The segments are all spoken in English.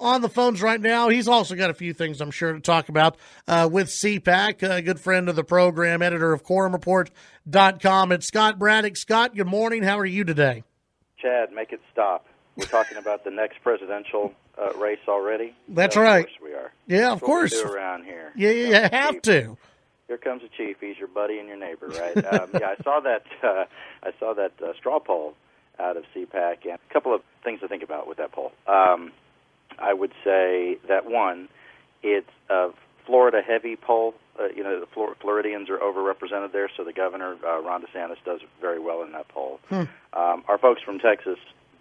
on the phones right now. He's also got a few things I'm sure to talk about with CPAC, a good friend of the program, editor of quorumreport.com. It's Scott Braddock. Scott, good morning. How are you today? Chad, make it stop. We're talking about the next presidential race already. That's right. Of course we are. Yeah, That's of course. What we do around here. Yeah, you have to. Here comes the chief. He's your buddy and your neighbor, right? Yeah, I saw that. I saw that straw poll out of CPAC, and a couple of things to think about with that poll. I would say that one, it's a Florida-heavy poll. The Floridians are overrepresented there, so the governor, Ron DeSantis, does very well in that poll. Our folks from Texas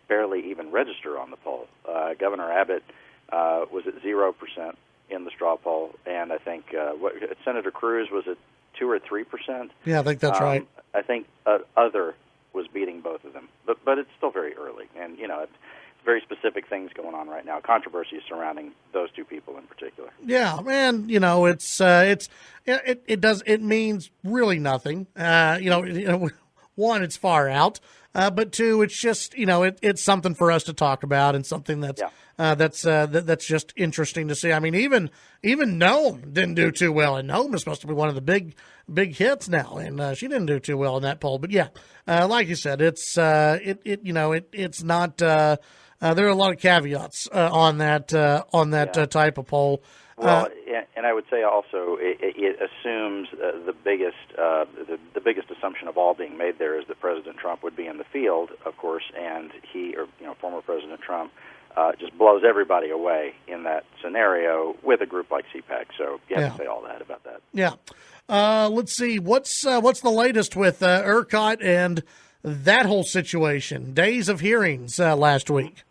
barely even register on the poll. Governor Abbott was at 0% in the straw poll, and I think Senator Cruz was at 2 or 3%. Yeah, I think that's right. I think other was beating both of them, but it's still very early, and it's very specific things going on right now. Controversies surrounding those two people in particular. Yeah, and it means really nothing. One, it's far out, but two, it's just it's something for us to talk about and something that's that's just interesting to see. I mean, even Noam didn't do too well, and Noam is supposed to be one of the big hits now, and she didn't do too well in that poll. But yeah, like you said, it's it's not. There are a lot of caveats on that type of poll. Well, and I would say also it assumes the biggest assumption of all being made there is that President Trump would be in the field, of course, and former President Trump just blows everybody away in that scenario with a group like CPAC. So you have to say all that about that. Yeah. Let's see. What's the latest with ERCOT and that whole situation? Days of hearings last week.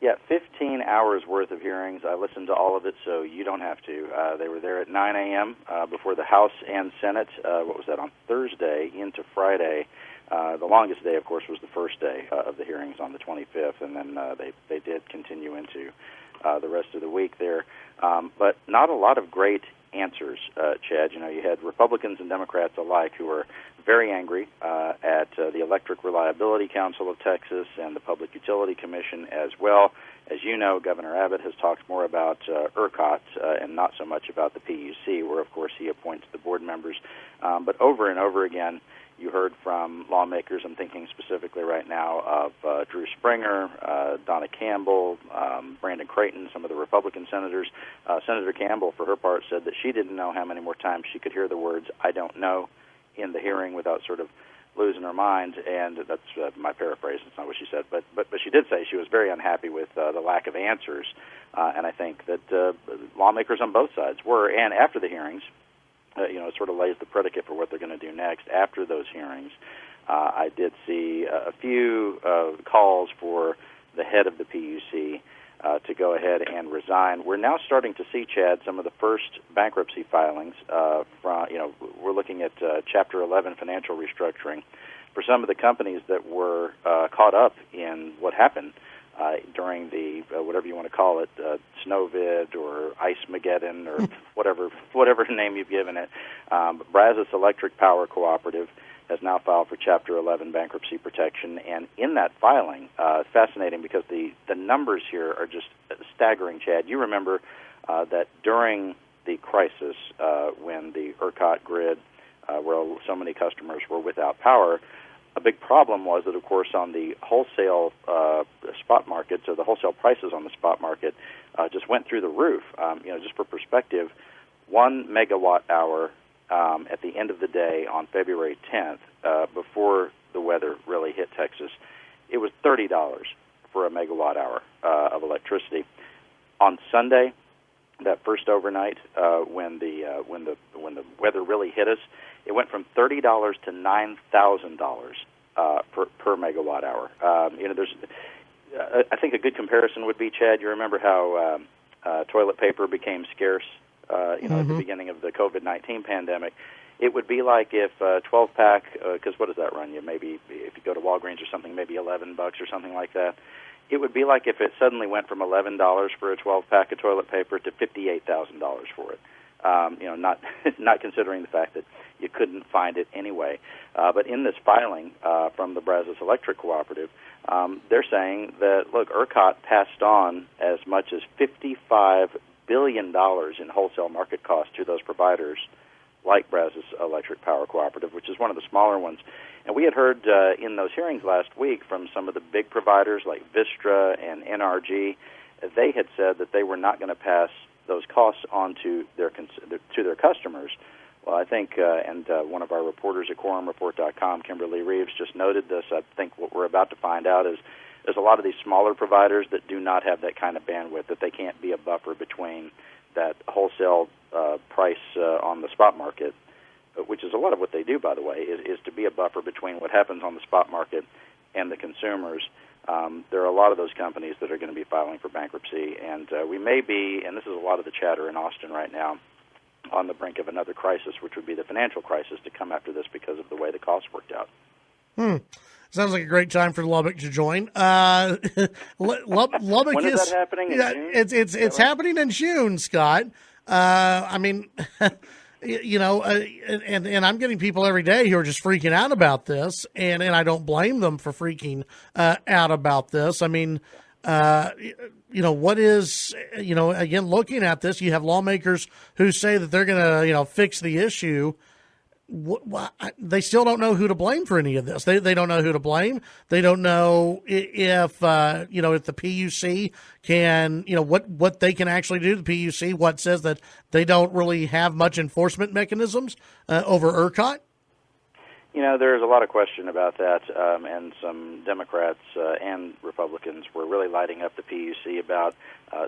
Yeah, 15 hours worth of hearings. I listened to all of it, so you don't have to. They were there at 9 a.m. Before the House and Senate. What was that, on Thursday into Friday? The longest day, of course, was the first day of the hearings on the 25th, and then they did continue into the rest of the week there. But not a lot of great answers, Chad. You had Republicans and Democrats alike who were very angry at the Electric Reliability Council of Texas and the Public Utility Commission as well. As you know, Governor Abbott has talked more about ERCOT and not so much about the PUC, where, of course, he appoints the board members. But over and over again, you heard from lawmakers. I'm thinking specifically right now of Drew Springer, Donna Campbell, Brandon Creighton, some of the Republican senators. Senator Campbell, for her part, said that she didn't know how many more times she could hear the words, "I don't know," in the hearing without sort of losing her mind, and that's my paraphrase. It's not what she said, but she did say she was very unhappy with the lack of answers, and I think that lawmakers on both sides were. And after the hearings, it sort of lays the predicate for what they're going to do next. After those hearings, I did see a few calls for the head of the PUC to go ahead and resign. We're now starting to see, Chad, some of the first bankruptcy filings. We're looking at Chapter 11 financial restructuring for some of the companies that were caught up in what happened during the whatever you want to call it, Snowvid or Ice-mageddon or whatever name you've given it. Brazos Electric Power Cooperative has now filed for Chapter 11 bankruptcy protection, and in that filing, it's fascinating because the numbers here are just staggering, Chad. You remember that during the crisis when the ERCOT grid, where so many customers were without power, a big problem was that, of course, on the wholesale spot market, so the wholesale prices on the spot market just went through the roof. Just for perspective, 1 megawatt hour at the end of the day on February 10th, before the weather really hit Texas, it was $30 for a megawatt hour of electricity. On Sunday, that first overnight, when the weather really hit us, it went from $30 to $9,000 per megawatt hour. I think a good comparison would be, Chad, you remember how toilet paper became scarce, at the beginning of the COVID-19 pandemic. It would be like if 12-pack, because what does that run you? Maybe if you go to Walgreens or something, maybe $11 or something like that. It would be like if it suddenly went from $11 for a 12-pack of toilet paper to $58,000 for it. Not considering the fact that you couldn't find it anyway. But in this filing from the Brazos Electric Cooperative, they're saying that, look, ERCOT passed on as much as $55 billion in wholesale market costs to those providers, like Brazos Electric Power Cooperative, which is one of the smaller ones. And we had heard in those hearings last week from some of the big providers like Vistra and NRG. They had said that they were not going to pass those costs on to their customers. Well, I think, and one of our reporters at quorumreport.com, Kimberly Reeves, just noted this. I think what we're about to find out is there's a lot of these smaller providers that do not have that kind of bandwidth, that they can't be a buffer between that wholesale price on the spot market, which is a lot of what they do, by the way, is to be a buffer between what happens on the spot market and the consumers. There are a lot of those companies that are going to be filing for bankruptcy, and we may be, and this is a lot of the chatter in Austin right now, on the brink of another crisis, which would be the financial crisis to come after this because of the way the costs worked out. Sounds like a great time for Lubbock to join. Lubbock when is that happening? In June? It's happening in June, Scott. I mean, and I'm getting people every day who are just freaking out about this, and I don't blame them for freaking out about this. I mean, what is, again, looking at this, you have lawmakers who say that they're going to, fix the issue. They still don't know who to blame for any of this. They don't know who to blame. They don't know if the PUC can, what they can actually do. The PUC, what says that they don't really have much enforcement mechanisms over ERCOT. There's a lot of question about that, and some Democrats and Republicans were really lighting up the PUC about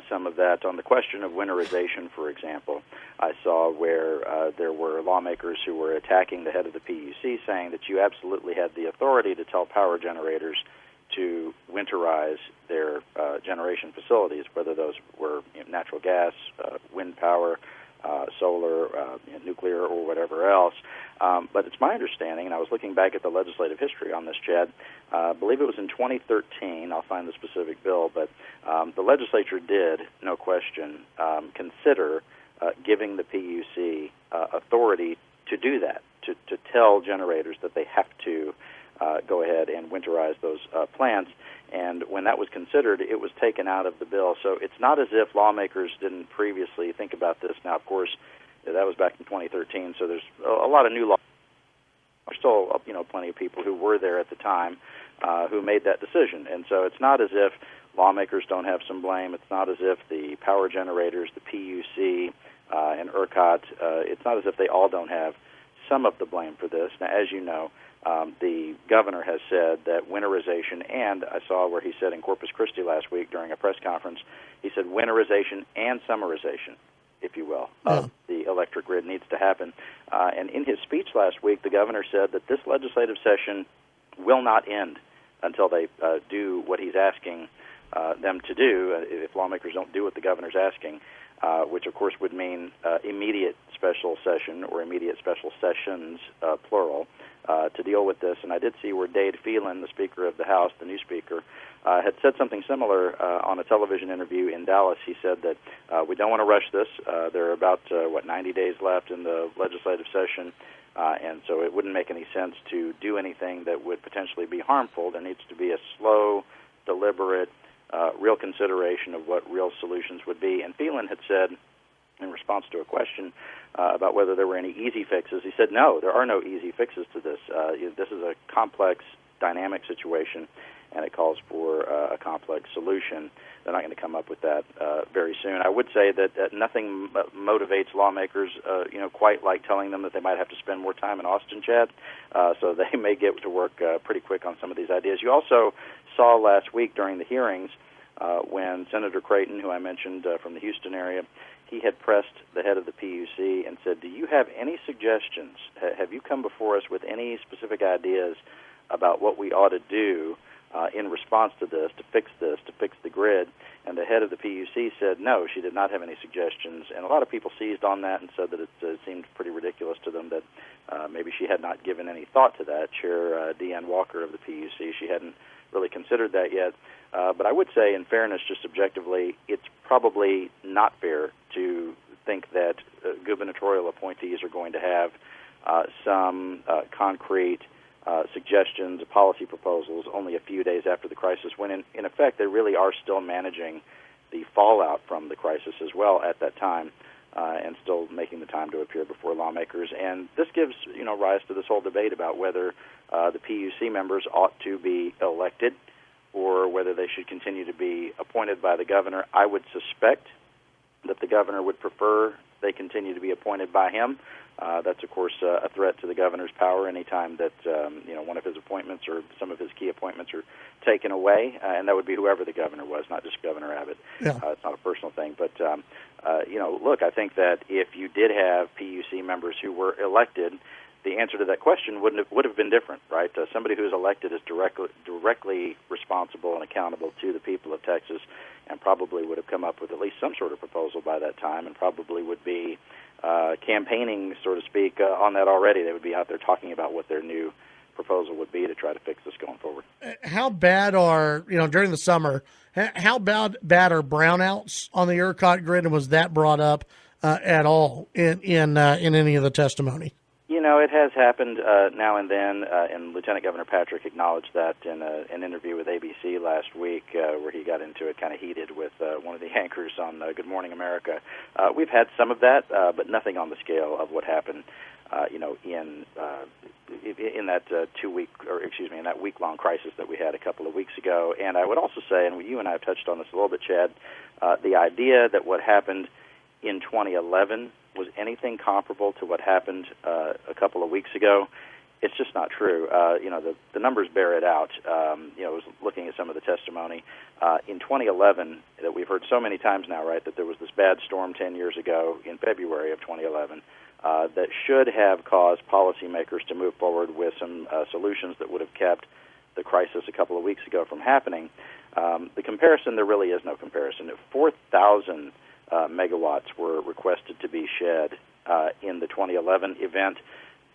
some of that. On the question of winterization, for example, I saw where there were lawmakers who were attacking the head of the PUC, saying that you absolutely had the authority to tell power generators to winterize their generation facilities, whether those were natural gas, wind power, solar, nuclear, or whatever else. But it's my understanding, and I was looking back at the legislative history on this, Chad, I believe it was in 2013, I'll find the specific bill, but the legislature did, no question, consider giving the PUC authority to do that, to tell generators that they have to go ahead and winterize those plants. And when that was considered, it was taken out of the bill. So it's not as if lawmakers didn't previously think about this. Now, of course, that was back in 2013, so there's a lot of new law. There's still, plenty of people who were there at the time who made that decision. And so it's not as if lawmakers don't have some blame. It's not as if the power generators, the PUC, and ERCOT, it's not as if they all don't have some of the blame for this. Now, as you know, the governor has said that winterization, and I saw where he said in Corpus Christi last week during a press conference, he said winterization and summerization, if you will, of the electric grid needs to happen. And in his speech last week, the governor said that this legislative session will not end until they do what he's asking them to do, if lawmakers don't do what the governor's asking, which, of course, would mean immediate special session or immediate special sessions, plural, to deal with this. And I did see where Dade Phelan, the Speaker of the House, the new Speaker, had said something similar on a television interview in Dallas. He said that we don't want to rush this. There are about, 90 days left in the legislative session, and so it wouldn't make any sense to do anything that would potentially be harmful. There needs to be a slow, deliberate, real consideration of what real solutions would be. And Phelan had said, in response to a question about whether there were any easy fixes, he said, no, there are no easy fixes to this. This is a complex, dynamic situation, and it calls for a complex solution. They're not going to come up with that very soon. I would say that nothing motivates lawmakers, quite like telling them that they might have to spend more time in Austin, Chad. So they may get to work pretty quick on some of these ideas. You also saw last week during the hearings when Senator Creighton, who I mentioned from the Houston area, he had pressed the head of the PUC and said, do you have any suggestions? Have you come before us with any specific ideas about what we ought to do in response to this, to fix the grid? And the head of the PUC said no, she did not have any suggestions. And a lot of people seized on that and said that it seemed pretty ridiculous to them that maybe she had not given any thought to that. Chair Deanne Walker of the PUC, she hadn't really considered that yet. But I would say, in fairness, just objectively, it's probably not fair to think that gubernatorial appointees are going to have some concrete suggestions, policy proposals only a few days after the crisis, when in effect they really are still managing the fallout from the crisis as well at that time, and still making the time to appear before lawmakers. And this gives rise to this whole debate about whether the PUC members ought to be elected or whether they should continue to be appointed by the governor. I would suspect that the governor would prefer they continue to be appointed by him. That's, of course, a threat to the governor's power anytime that one of his appointments or some of his key appointments are taken away, and that would be whoever the governor was, not just Governor Abbott. Yeah. It's not a personal thing. But, look, I think that if you did have PUC members who were elected, the answer to that question would have been different, right? Somebody who is elected is directly responsible and accountable to the people of Texas, and probably would have come up with at least some sort of proposal by that time, and probably would be campaigning, so to speak, on that already. They would be out there talking about what their new proposal would be to try to fix this going forward. How bad are, during the summer, how bad are brownouts on the ERCOT grid, and was that brought up at all in any of the testimony? It has happened now and then, and Lieutenant Governor Patrick acknowledged that in an interview with ABC last week, where he got into it kind of heated with one of the anchors on Good Morning America. We've had some of that, but nothing on the scale of what happened, in that in that week-long crisis that we had a couple of weeks ago. And I would also say, and you and I have touched on this a little bit, Chad, the idea that what happened in 2011 was anything comparable to what happened a couple of weeks ago, it's just not true. The numbers bear it out. I was looking at some of the testimony. In 2011, that we've heard so many times now, right, that there was this bad storm 10 years ago in February of 2011 that should have caused policymakers to move forward with some solutions that would have kept the crisis a couple of weeks ago from happening. The comparison, there really is no comparison. 4,000 megawatts were requested to be shed in the 2011 event.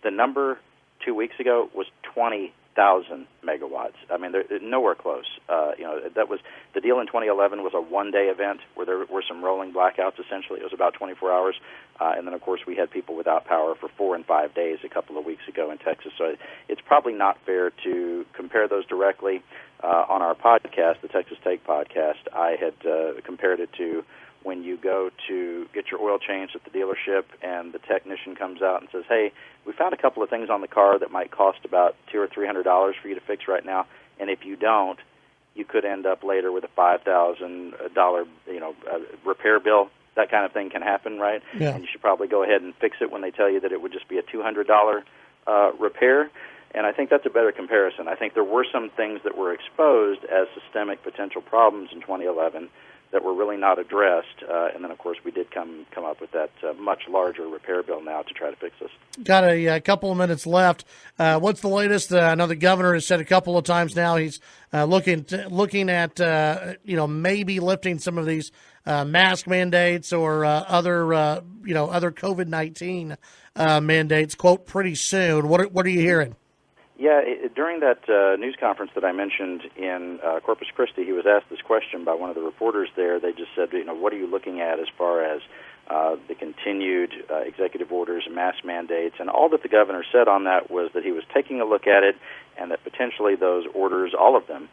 The number 2 weeks ago was 20,000 megawatts. I mean, they're nowhere close. That was the deal in 2011 was a one-day event where there were some rolling blackouts. Essentially, it was about 24 hours, and then of course we had people without power for 4 and 5 days a couple of weeks ago in Texas. So it's probably not fair to compare those directly. On our podcast, the Texas Take podcast, I had compared it to when you go to get your oil changed at the dealership and the technician comes out and says, "Hey, we found a couple of things on the car that might cost about $200 or $300 for you to fix right now, and if you don't, you could end up later with a $5,000 repair bill." That kind of thing can happen, right? Yeah. And you should probably go ahead and fix it when they tell you that it would just be a $200 repair. And I think that's a better comparison. I think there were some things that were exposed as systemic potential problems in 2011 that were really not addressed, and then, of course, we did come up with that much larger repair bill now to try to fix this. Got a couple of minutes left. What's the latest? I know the governor has said a couple of times now he's looking at maybe lifting some of these mask mandates or other COVID-19 mandates, quote, pretty soon. What are you hearing? Yeah, during that news conference that I mentioned in Corpus Christi, he was asked this question by one of the reporters there. They just said, what are you looking at as far as the continued executive orders and mask mandates? And all that the governor said on that was that he was taking a look at it and that potentially those orders, all of them,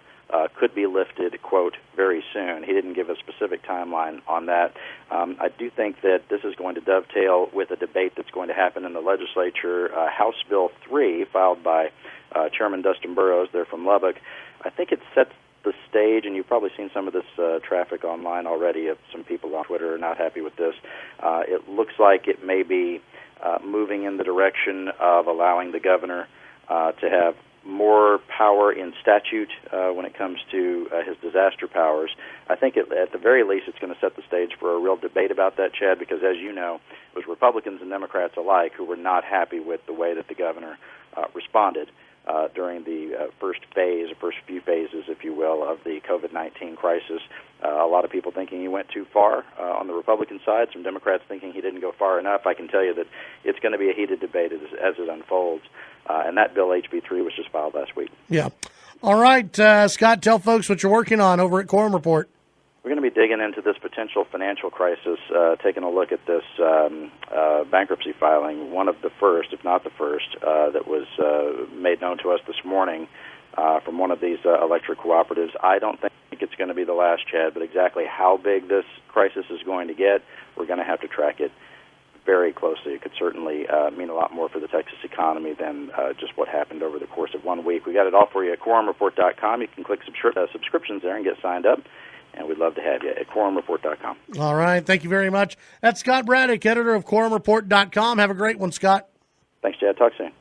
could be lifted, quote, very soon. He didn't give a specific timeline on that. I do think that this is going to dovetail with a debate that's going to happen in the legislature. House Bill 3, filed by Chairman Dustin Burrows, there from Lubbock. I think it sets the stage, and you've probably seen some of this traffic online already of some people on Twitter are not happy with this. It looks like it may be moving in the direction of allowing the governor to have more power in statute when it comes to his disaster powers. I think at the very least it's going to set the stage for a real debate about that, Chad, because as you know, it was Republicans and Democrats alike who were not happy with the way that the governor responded during the first few phases, if you will, of the COVID-19 crisis. A lot of people thinking he went too far on the Republican side, some Democrats thinking he didn't go far enough. I can tell you that it's going to be a heated debate as it unfolds. And that bill, HB 3, was just filed last week. Yeah. All right, Scott, tell folks what you're working on over at Quorum Report. We're going to be digging into this potential financial crisis, taking a look at this bankruptcy filing, one of the first, if not the first, that was made known to us this morning from one of these electric cooperatives. I don't think it's going to be the last, Chad, but exactly how big this crisis is going to get, we're going to have to track it very closely. It could certainly mean a lot more for the Texas economy than just what happened over the course of 1 week. We got it all for you at quorumreport.com. You can click subscriptions there and get signed up, and we'd love to have you at quorumreport.com. All right. Thank you very much. That's Scott Braddock, editor of quorumreport.com. Have a great one, Scott. Thanks, Chad. Talk soon.